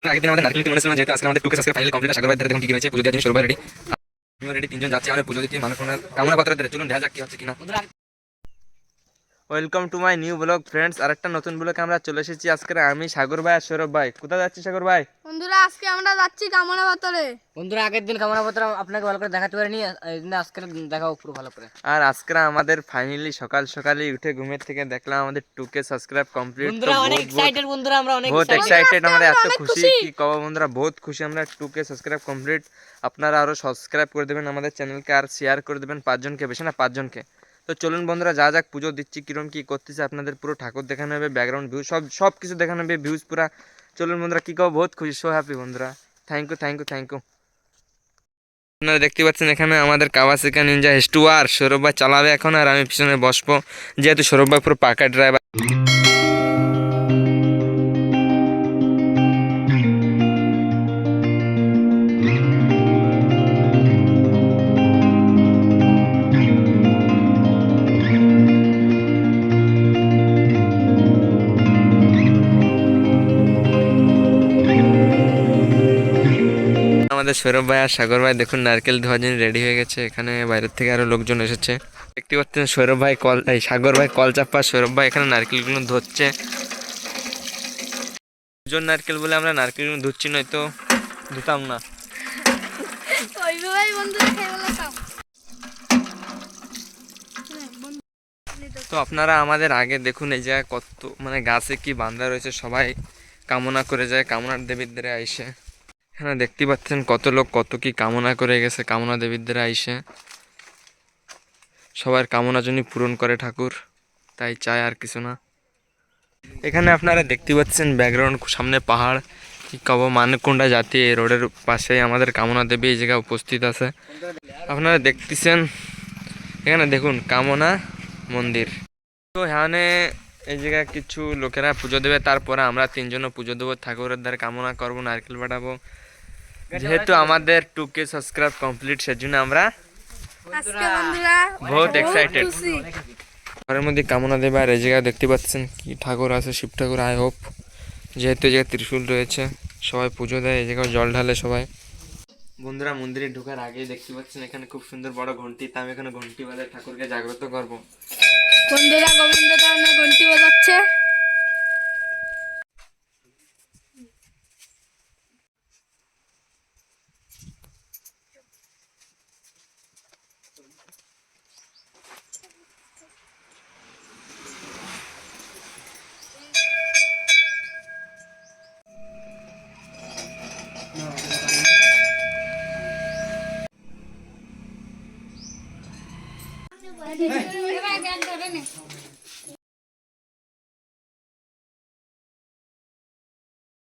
আগের দিন আমাদের নারকেল কিনে এনেছিলাম, যেহেতু আজকে আমাদের টুকে আজকে ফাইনাল কমপ্লিট। সাগর ভাই দেখুন কি কি হয়েছে, পুজো দেওয়ার জন্য সবাই রেডি। আমিও রেডি, তিনজন যাচ্ছি আমাদের পুজো দিতে। মানুষ কামনা পাত্র দিতে চলুন দেখা যাক কি হচ্ছে কিনা। Welcome to my new blog friends. আরেকটা নতুন ব্লগে আমরা চলে এসেছি। আজকে আমি সাগর ভাই আর সৌরভ ভাই। কোথায় যাচ্ছি সাগর ভাই? বন্ধুরা আজকে আমরা যাচ্ছি কামনা পাতরে। বন্ধুরা আগের দিন কামনা পত্র আপনাকে ভালো করে দেখাতে পারিনি, এই জন্য আজকে দেখাও পুরো ভালো করে। আর আজকে আমাদের ফাইনালি সকাল সকালই উঠে ঘুমের থেকে দেখলাম আমাদের 2K সাবস্ক্রাইব কমপ্লিট। বন্ধুরা অনেক এক্সাইটেড, বন্ধুরা আমরা অনেক বহুত এক্সাইটেড, আমরা এত অনেক খুশি খুশি। কি কব বন্ধুরা, বহুত খুশি আমরা। 2K subscribe complete. আপনারা আরো সাবস্ক্রাইব করে দেবেন আমাদের চ্যানেলকে, আর শেয়ার করে দেবেন 5 জনকে, বেশি না 5 জনকে। তো চলুন বন্ধুরা যা যাক, পুজো দিচ্ছি কিরম কি করতেছে আপনাদের পুরো ঠাকুর দেখানো হবে, ব্যাকগ্রাউন্ড ভিউ সব কিছু দেখানো হবে, ভিউজ পুরা। চলুন বন্ধুরা, কি কব, বহুত খুশি, সো হ্যাপি বন্ধুরা। Thank you thank you thank you. আপনারা দেখতে পাচ্ছেন এখানে আমাদের কাওয়াসাকি নিনজা H2R সৌরভ ভাই চালাবে এখন, আর আমি পিছনে বসবো, যেহেতু সৌরভ ভাই পুরো পাকা ড্রাইভার। আমাদের সৌরভ ভাই আর সাগর ভাই দেখুন নারকেল ধোয়ার জন্য রেডি হয়ে গেছে। এখানে বাইরের থেকে আরো লোকজন এসেছে। দেখতে পাচ্ছেন সৌরভ ভাই সাগর ভাই কল চাপা, সৌরভ ভাই এখানে নারকেলগুলো ধরছে। দুজন নারকেল বলে আমরা নারকেলগুলো ধুচ্ছি, নয়তো ধুতাম না। ওইভাবেই বন্ধুরা খেয়ে বলতাম। তো আপনারা আমাদের আগে দেখুন এই জায়গায় কত মানে গাছে কি বাঁধা রয়েছে, সবাই কামনা করে যায় কামনার দেবীর দ্বারা আইসে। এখানে দেখতে পাচ্ছেন কত লোক কত কি কামনা করে গেছে কামনা দেবীর দ্বারা আইসে। সবার কামনা জন্য পূরণ করে ঠাকুর, তাই চাই আর কিছু না। এখানে আপনারা দেখতে পাচ্ছেন ব্যাকগ্রাউন্ড সামনে পাহাড়, কি কব, মানকুণ্ডা জাতি এই রোডের পাশে আমাদের কামনা দেবী এই জায়গায় উপস্থিত আছে। আপনারা দেখতেছেন এখানে দেখুন কামনা মন্দির। তো এখানে এই জায়গায় কিছু লোকেরা পুজো দেবে, তারপরে আমরা তিনজনও পুজো দেবো, ঠাকুরের দ্বারা কামনা করবো, নারকেল বাড়াবো। যেহেতু আমাদের 2K সাবস্ক্রাইব কমপ্লিট, সেজন্য আমরা আজকে বন্ধুরা বহুত এক্সাইটেড। খুশি। ঘরের মধ্যে কামনা দেবে, আর এই জায়গায় দেখতে পাচ্ছেন কি ঠাকুর আছে, শিব ঠাকুর। আই হোপ যেহেতু এই জায়গায় ত্রিশূল রয়েছে, সবাই পুজো দেয়, এই জায়গায় জল ঢালে সবাই। বন্ধুরা মন্দিরে ঢোকার আগেই দেখতে পাচ্ছেন এখানে খুব সুন্দর বড় ঘন্টি, তা আমি এখানে ঘন্টি বাজায় ঠাকুরকে জাগ্রত করবো। বন্ধুরা গোবিন্দ দানে ঘন্টি বাজাচ্ছে।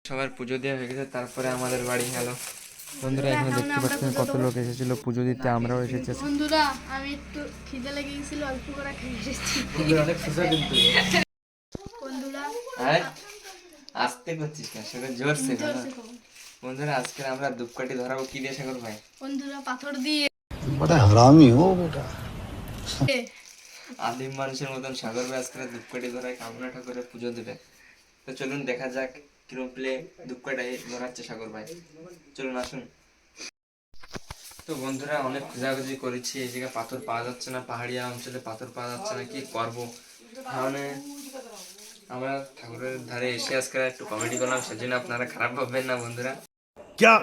সবার পুজো দেওয়া হয়ে গেছে, তারপরে আমাদের বাড়ি গেল। বন্ধুরা এখানে দেখতে পাচ্ছেন কত লোক এসেছিল পুজো দিতে, আমরাও এসেছি। বন্ধুরা আমি একটু খিদে লেগে গেছিল, অল্প করে খেয়ে এসেছি। বন্ধুরা আসতে করছিস না, সেটা জোরসে না। বন্ধুরা আজকে আমরা ধূপকাঠি ধরাবো কি দিয়ে সাগর ভাই? বন্ধুরা পাথর দিয়ে। बड़ा हरामी हो बेटा। আদিম মানুষের মতন সাগর ভাই আজকে ধূপকাঠি ধরায় কামনা ঠাকুরের পুজো দেবে। তো চলুন দেখা যাক কিরম প্লে ধূপকাঠি ধরাচ্ছে সাগর ভাই। চলুন আসুন। তো বন্ধুরা অনেক খোঁজাখুঁজি করেছি, এই জায়গায় পাথর পাওয়া যাচ্ছে না, পাহাড়িয়া অঞ্চলে পাথর পাওয়া যাচ্ছে না, কি করবো। তাহলে আমরা ঠাকুরের ধারে এসে আজকে একটু কমেডি করলাম, সেজন্য আপনারা খারাপ ভাববেন না বন্ধুরা। क्या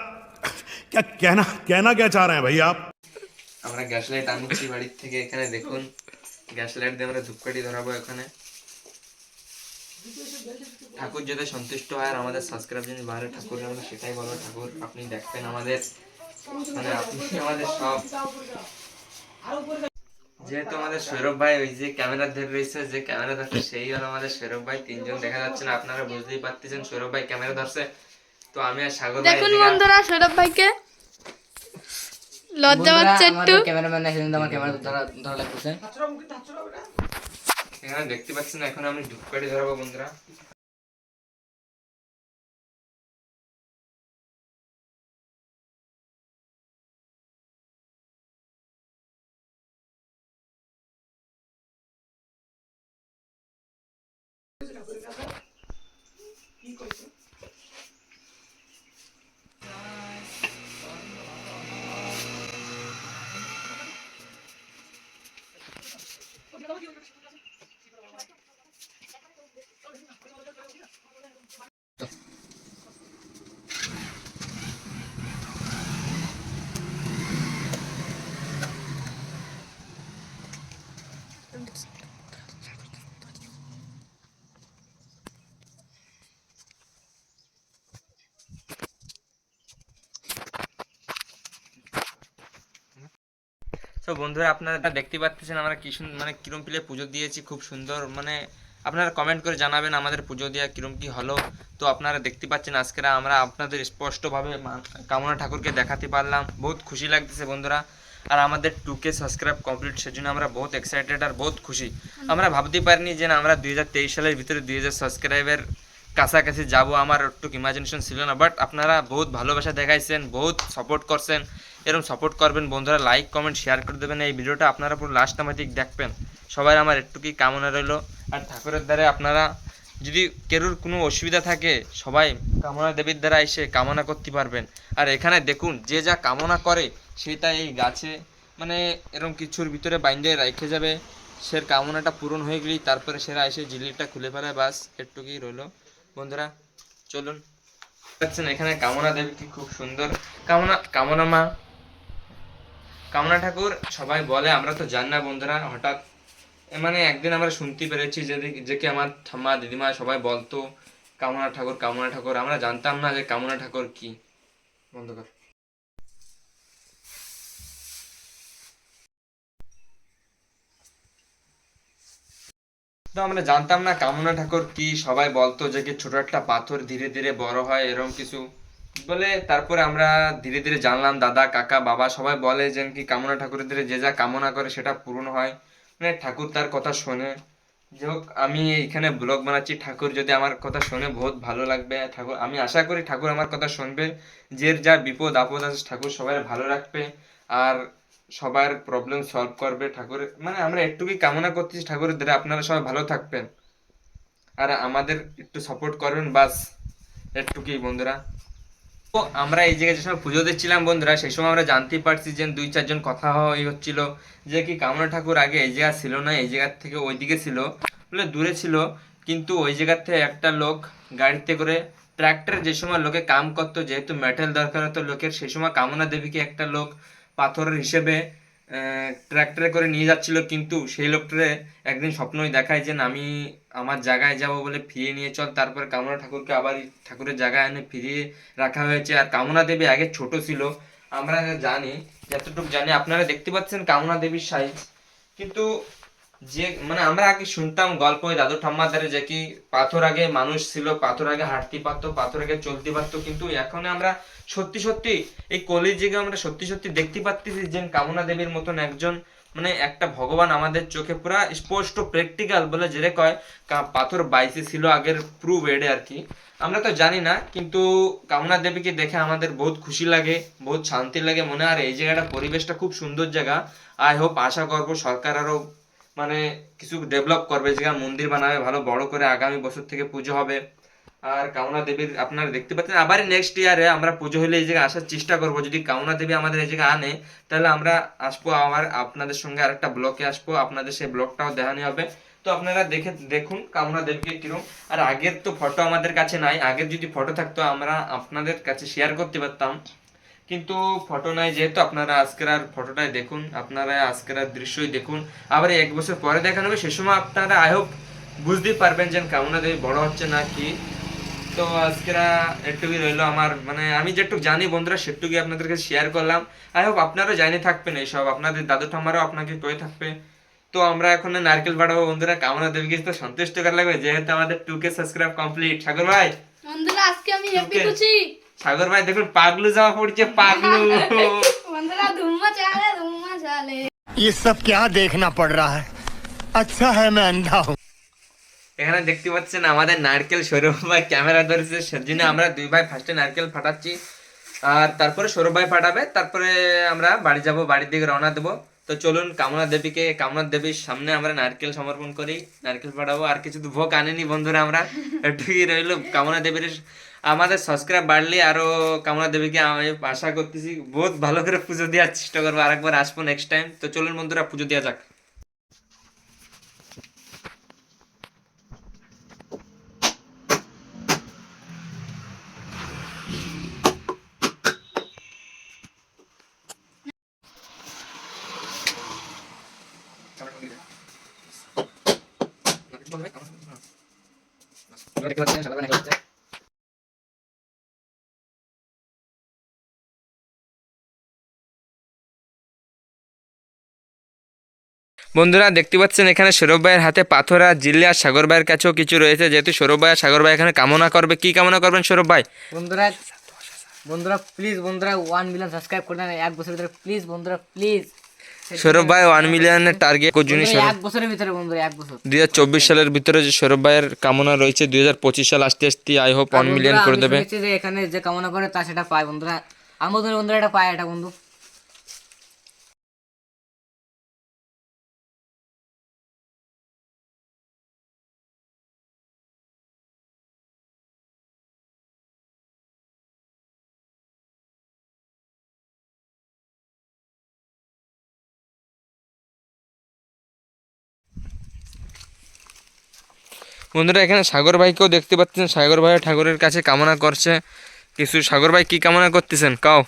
क्या कहना कहना क्या चाह रहे हैं भाई आप? আমরা গ্যাস লাইট আনছি বাড়ির থেকে, এখানে দেখুন গ্যাস লাইট দিয়ে আমরা ধূপকাঠি ধরাবো এখানে। ঠাকুর যাতে সন্তুষ্ট হয়, আর আমাদের সাবস্ক্রাইব যদি বাড়ে ঠাকুরের, আমরা সেটাই বলবো। ঠাকুর আপনি দেখবেন আমাদের, মানে আপনি আমাদের সব। যেহেতু আমাদের সৌরভ ভাই ওই যে ক্যামেরা ধরে রয়েছে, যে ক্যামেরা ধরছে সেই হলো আমাদের সৌরভ ভাই। তিনজন দেখা যাচ্ছে না, আপনারা বুঝতেই পারতেছেন সৌরভ ভাই ক্যামেরা ধরছে। তো আমি আর সাগর ভাই দেখুন বন্ধুরা সৌরভ ভাইকে লজ্জা পাচ্ছে একটু। ক্যামেরাম্যান এসে আমার ক্যামেরা ধরা ধরা লাগতেছে। এখানে দেখতে পাচ্ছেন এখন আমি ধূপকাঠি ধরাবো বন্ধুরা। তো বন্ধুরা আপনারা দেখতে পাচ্ছেন আমরা কি মানে কিরম পিলে পুজো দিয়েছি, খুব সুন্দর। মানে আপনারা কমেন্ট করে জানাবেন আমাদের পুজো দেওয়া কিরম কি হলো। তো আপনারা দেখতে পাচ্ছেন আজকে আমরা আপনাদের স্পষ্টভাবে কামনা ঠাকুরকে দেখাতে পারলাম, বহুত খুশি লাগতেছে বন্ধুরা। আর আমাদের 2K সাবস্ক্রাইব কমপ্লিট, সেজন্য আমরা বহুত এক্সাইটেড আর বহুত খুশি। আমরা ভাবতে পারিনি যে আমরা 2023 সালের ভিতরে 2000 সাবস্ক্রাইবের কাছাকাছি যাব, আমার একটু ইমাজিনেশন ছিল না। বাট আপনারা বহুত ভালোবাসা দেখাইছেন, বহুত সাপোর্ট করছেন। এরকম সাপোর্ট করবেন বন্ধুরা, লাইক কমেন্ট শেয়ার করে দেবেন। এই ভিডিওটা আপনারা পুরো লাস্ট আমাদের দেখবেন। সবাই আমার একটুকুই কামনা রইলো। আর ঠাকুরের দ্বারা আপনারা যদি কেরুর কোনো অসুবিধা থাকে, সবাই কামনা দেবীর দ্বারা এসে কামনা করতে পারবেন। আর এখানে দেখুন যে যা কামনা করে সেটা এই গাছে মানে এরকম কিছুর ভিতরে বাইন্ধে রেখে যাবে। সে কামনাটা পূরণ হয়ে গেলেই তারপরে সেরা এসে জিলিটা খুলে ফেলে, বাস একটুকুই রইলো বন্ধুরা। চলুন দেখছেন এখানে কামনা দেবী কি খুব সুন্দর কামনা মা, কামনা ঠাকুর সবাই বলে, আমরা তো জানি না বন্ধুরা। হঠাৎ মানে একদিন আমরা শুনতে পেরেছি যে কি আমার ঠাম্মা দিদিমা সবাই বলতো কামনা ঠাকুর কামনা ঠাকুর। আমরা জানতাম না যে কামনা ঠাকুর কি। বন্ধ কর। তো আমরা জানতাম না কামনা ঠাকুর কি। সবাই বলতো যে কি ছোট একটা পাথর ধীরে ধীরে বড় হয়, এরকম কিছু বলে। তারপরে আমরা ধীরে ধীরে জানলাম, দাদা কাকা বাবা সবাই বলে যে কি কামনা ঠাকুরের ধীরে যে যা কামনা করে সেটা পূরণ হয়, মানে ঠাকুর তার কথা শোনে। যাই হোক, আমি এখানে ব্লগ বানাচ্ছি, ঠাকুর যদি আমার কথা শোনে বহুত ভালো লাগবে। ঠাকুর, আমি আশা করি ঠাকুর আমার কথা শুনবে। যে যা বিপদ আপদ আছে ঠাকুর সবাই ভালো রাখবে আর সবার প্রবলেম সলভ করবে ঠাকুর। মানে আমরা একটুকুই কামনা করতেছি ঠাকুরের দ্বারা আপনারা সবাই ভালো থাকবেন আর আমাদের একটু সাপোর্ট করবেন, বাস একটুকুই বন্ধুরা। তো আমরা এই জায়গায় যে সময় পুজো দিচ্ছিলাম বন্ধুরা, সেই সময় আমরা জানতেই পারছি যে 2-4 জন কথা হচ্ছিল যে কি কামনা ঠাকুর আগে এই জায়গা ছিল না, এই জায়গার থেকে ওই দিকে ছিল, বলে দূরে ছিল। কিন্তু ওই জায়গার থেকে একটা লোক গাড়িতে করে ট্র্যাক্টর যে সময় লোকে কাম করতো, যেহেতু মেটেল দরকার হতো লোকের, সেই সময় কামনা দেবীকে একটা লোক পাথরের হিসেবে ট্র্যাক্টরে করে নিয়ে যাচ্ছিল। কিন্তু সেই লোকটারে একদিন স্বপ্নই দেখায় যে আমি আমার জায়গায় যাব বলে ফিরিয়ে নিয়ে চল। তারপর কামনা ঠাকুরকে আবার ঠাকুরের জায়গায় এনে ফিরিয়ে রাখা হয়েছে। আর কামনা দেবী আগে ছোট ছিল, আমরা জানি, যতটুকু জানি। আপনারা দেখতে পাচ্ছেন কামনা দেবীর সাইজ। কিন্তু যে মানে আমরা আগে শুনতাম গল্প দাদু ঠাম্মার দ্বারা যে কি পাথর আগে মানুষ ছিল, পাথর আগে হাঁটতে পারতো, পাথর আগে চলতে পারতো। কিন্তু এখন আমরা সত্যি সত্যি এই কলির যুগে আমরা সত্যি সত্যি দেখতে পাচ্ছি যে কামনা দেবীর মতন একজন মানে একটা ভগবান আমাদের চোখে পুরা স্পষ্ট প্র্যাকটিক্যাল বলে যেটা কয় পাথর বাইসে ছিল আগের প্রুভ এডে আর কি। আমরা তো জানি না, কিন্তু কামনা দেবীকে দেখে আমাদের বহুত খুশি লাগে, বহুত শান্তি লাগে মনে। আর এই জায়গাটা পরিবেশটা খুব সুন্দর জায়গা। আই হোপ, আশা করবো সরকার আরো মানে কিছু ডেভেলপ করবে, জায়গা মন্দির বানাবে ভালো বড় করে, আগামী বছর থেকে পুজো হবে। আর কামনা দেবীর আপনারা দেখতে পাচ্ছেন আবার নেক্সট ইয়ারে আমরা পুজো হলে এই জায়গায় আসার চেষ্টা করব। যদি কামনা দেবী আমাদের এই জায়গায় আনে তাহলে আমরা আসবো আবার আপনাদের সঙ্গে আরেকটা ব্লকে আসবো, আপনাদের সেই ব্লগটাও দেখানো হবে। তো আপনারা দেখুন কামনা দেবীকে কিরম। আর আগের তো ফটো আমাদের কাছে নাই, আগের যদি ফটো থাকতো আমরা আপনাদের কাছে শেয়ার করতে পারতাম, কিন্তু ফটো নাই যেহেতু। আপনারা আজকের আর ফটোটাই দেখুন, আপনারা আজকের আর দৃশ্যই দেখুন। আবার 1 বছর পরে দেখানো হবে, সে সময় আপনারা আই হোপ বুঝতেই পারবেন যে কামনা দেবী বড় হচ্ছে না কি। তো আজকের একটুকুই রইলো আমার, মানে আমি যেটুকু জানি বন্ধুরা সেটুকুই আপনাদের কাছে শেয়ার করলাম। আই হোপ আপনারা জানি থাকবেন এইসব, আপনাদের দাদু ঠাম্মারাও আপনাকে কয়ে থাকবে। তো আমরা এখন নারকেল ফাটাবো বন্ধুরা, কামনা দেবীকে তো সন্তুষ্ট করা লাগবে, যেহেতু আমাদের 2K সাবস্ক্রাইব কমপ্লিট। সাগর ভাই বন্ধুরা আজকে আমি হ্যাপি খুশি। সাগর ভাই দেখুন পাগলু জামা পড়ছে, পাগলু। বন্ধুরা ধুম্মা চালে। ये सब क्या देखना पड़ रहा है? अच्छा है मैं अंधा हूँ। এখানে দেখতে পাচ্ছেন আমাদের নারকেল সৌরভ ভাই ক্যামেরা ধরেছে, সেজন্য আমরা 2 ভাই ফার্স্টে নারকেল ফাটাচ্ছি আর তারপরে সৌরভ ভাই ফাটাবে। তারপরে আমরা বাড়ি যাব, বাড়ির দিকে রওনা দেবো। তো চলুন কামনা দেবীর সামনে আমরা নারকেল সমর্পণ করি, নারকেল ফাটাবো। আর কিছু তো ভোগ আনেনি বন্ধুরা, আমরা এটুকুই রইলো। কামনা দেবীর আমাদের সাবস্ক্রাইব বাড়লে আরো কামনা দেবীকে আমি আশা করতেছি বহুত ভালো করে পুজো দেওয়ার চেষ্টা করবো, আরেকবার আসবো নেক্সট টাইম। তো চলুন বন্ধুরা পুজো দেওয়া যাক। দেখতে পাচ্ছেন বন্ধুরা দেখতে পাচ্ছেন এখানে সৌরভ ভাইয়ের হাতে পাথর আর জিল্লে আর সাগর ভাইয়ের কাছেও কিছু রয়েছে, যেহেতু সৌরভ ভাই আর সাগর ভাই এখানে কামনা করবে। কি কামনা করবেন সৌরভ ভাই? বন্ধুরা বন্ধুরা প্লিজ বন্ধুরা 1 মিলিয়ন সাবস্ক্রাইব করে দেন 1 বছরের ভিতরে, প্লিজ বন্ধুরা প্লিজ। সৌরভ ভাই 1 মিলিয়নের টার্গেট জন্য 1 বছরের ভিতরে বন্ধুরা 1 বছর 2024 সালের ভিতরে যে সৌরভ ভাইয়ের কামনা রয়েছে 2025 সাল আসতে আসতে আই হোপ 1 মিলিয়ন করে দেবে। আমি শুনেছি যে এখানে যে কামনা করে তা সেটা পায় বন্ধুরা, আমাদের বন্ধুরা এটা পায় এটা বন্ধু। বন্ধুরা এখানে সাগর ভাইকেও দেখতে পাচ্ছেন, সাগর ভাই ঠাকুরের কাছে কামনা করছে কিছু। সাগর ভাই কি কামনা করতেছেন কাও?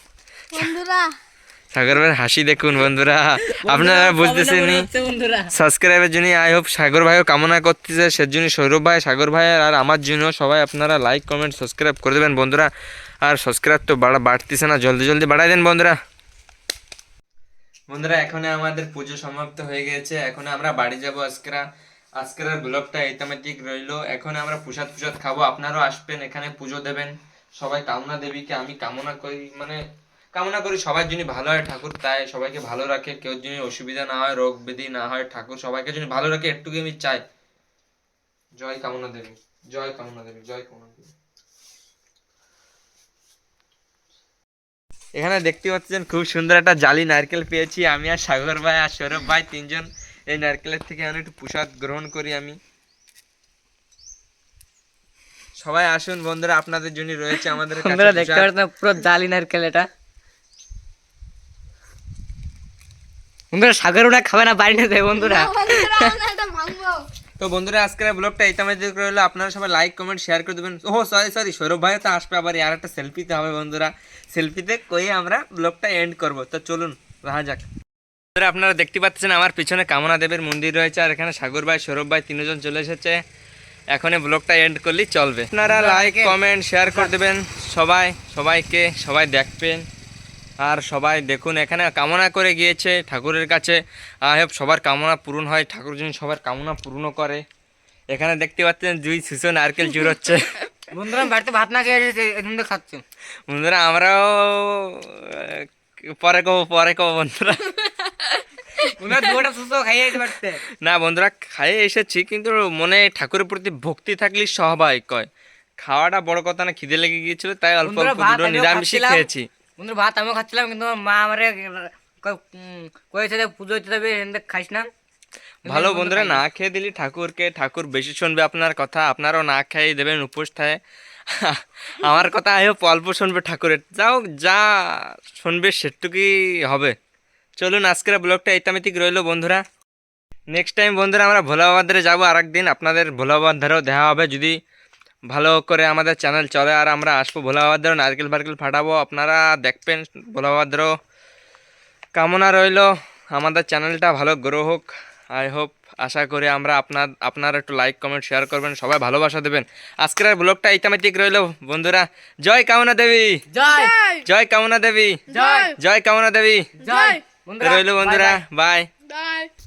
বন্ধুরা সাগর ভাইয়ের হাসি দেখুন বন্ধুরা, আপনারা বুঝতেছেন নি। বন্ধুরা সাবস্ক্রাইবের জন্য আই হোপ সাগর ভাইও কামনা করতেছে, সেজন্য সৌরভ ভাই সাগর ভাইয়ের আর আমার জন্য সবাই আপনারা লাইক কমেন্ট সাবস্ক্রাইব করে দেবেন বন্ধুরা। আর সাবস্ক্রাইব তো বাড়তেছে না, জলদি জলদি বাড়াই দেন বন্ধুরা। বন্ধুরা এখন আমাদের পুজো সমাপ্ত হয়ে গেছে, এখন আমরা বাড়ি যাব। আজকের ব্লগটা এইতামেটিক রইলো। এখন আমরা প্রসাদ খাবো, আপনারাও আসবেন এখানে পুজো দেবেন। সবাই কামনা দেবীকে আমি কামনা করি সবার জন্য ভালো হয় ঠাকুর, তাই সবাইকে ভালো রাখে, কেউ জন্য অসুবিধা না হয়, রোগ ব্যাধি না হয়, ঠাকুর সবাইকে জন্য ভালো রাখে, একটুকু আমি চাই। জয় কামনা দেবী, জয় কামনা দেবী, জয় কামনা দেবী। এখানে দেখতে পাচ্ছেন খুব সুন্দর একটা জালি নারকেল পেয়েছি আমি আর সাগর ভাই আর সৌরভ ভাই, তিনজন। এই নারকেলের থেকে আমি একটু প্রসাদ গ্রহণ করি আমি। সবাই আসুন বন্ধুরা, আপনাদের জন্য রয়েছে আমাদের কাছে বন্ধুরা দেখতে প্রসাদ। পাচ্ছেন পুরো জালি নারকেল এটা। বন্ধুরা সাগর ওটা খাবে না, বাড়ি নিয়ে যায় বন্ধুরা। বন্ধুরা আমরা এটা ভাঙবো। তো বন্ধুরা আজকের ব্লগটা এইতামেটিক রইলো, আপনারা সবাই লাইক কমেন্ট শেয়ার করে দেবেন। ও সরি সৌরভ ভাই তো আসবে আবার, আর একটা সেলফিতে হবে বন্ধুরা, সেলফিতে কই আমরা ব্লগটা এন্ড করব। তো চলুন রাহা যাক। বন্ধুরা আপনারা দেখতে পাচ্ছেন আমার পিছনে কামনা দেবের মন্দির রয়েছে, আর এখানে সাগর ভাই সৌরভ ভাই তিনজন চলে এসেছে। এখন এই ব্লগটা এন্ড করলেই চলবে। আপনারা লাইক কমেন্ট শেয়ার করে দেবেন সবাই দেখবেন। আর সবাই দেখুন এখানে কামনা করে গিয়েছে ঠাকুরের কাছে, আই হোপ সবার কামনা পূরণ হয়, ঠাকুর যেন সবার কামনা পূর্ণ করে। এখানে দেখতে পাচ্ছেন 2 শিশু নারকেল চুরোচ্ছে। বন্ধুরা বাড়িতে ভাত না খেয়ে এদিন তো খাচ্ছি। বন্ধুরা আমরাও পরে কব বন্ধুরা। দুটা সুস্থ খাইয়ে বাড়িতে না বন্ধুরা খাইয়ে এসেছি, কিন্তু মনে ঠাকুরের প্রতি ভক্তি থাকলে সবাই কয়। খাওয়াটা বড় কথা না, খিদে লেগে গিয়েছিল তাই অল্প বন্ধুরা, অল্প ভাত দুটো আমিও নিরামিষই খাচ্ছিলাম। খেয়েছি। বন্ধুরা ভাত আমিও খাচ্ছিলাম, কিন্তু আমার মা আমারে কয়েছে যে পুজো দিতে যাবে খাইস না। ভালো বন্ধুরা, না খেয়ে দিলি ঠাকুর বেশি শুনবে আপনার কথা, আপনারাও না খেয়ে দেবেন উপোস থাকে। আমার কথা আয়ো অল্প শুনবে ঠাকুরের, যা শুনবে সেটুকুই হবে। চলুন আজকের ব্লগটা এইতামেটিক রইলো বন্ধুরা। নেক্সট টাইম বন্ধুরা আমরা ভোলা বাবার ধারে যাবো, আরেকদিন আপনাদের ভোলা বাবার ধারেও দেখা হবে যদি ভালো করে আমাদের চ্যানেল চলে। আর আমরা আসবো ভোলা বাবার ধারেও নারকেল ফাটাবো, আপনারা দেখবেন। ভোলা বাবার ধারেও কামনা রইলো আমাদের চ্যানেলটা ভালো গ্রো হোক। আই হোপ আশা করি আমরা আপনারা একটু লাইক কমেন্ট শেয়ার করবেন, সবাই ভালোবাসা দেবেন। আজকের ব্লগটা এইতামেটিক রইলো বন্ধুরা। জয় কামনা দেবী, জয় জয় কামনা দেবী, জয় জয় কামনা দেবী জয় বন্ধুরা রইলো বন্ধুরা। বাই। বাই।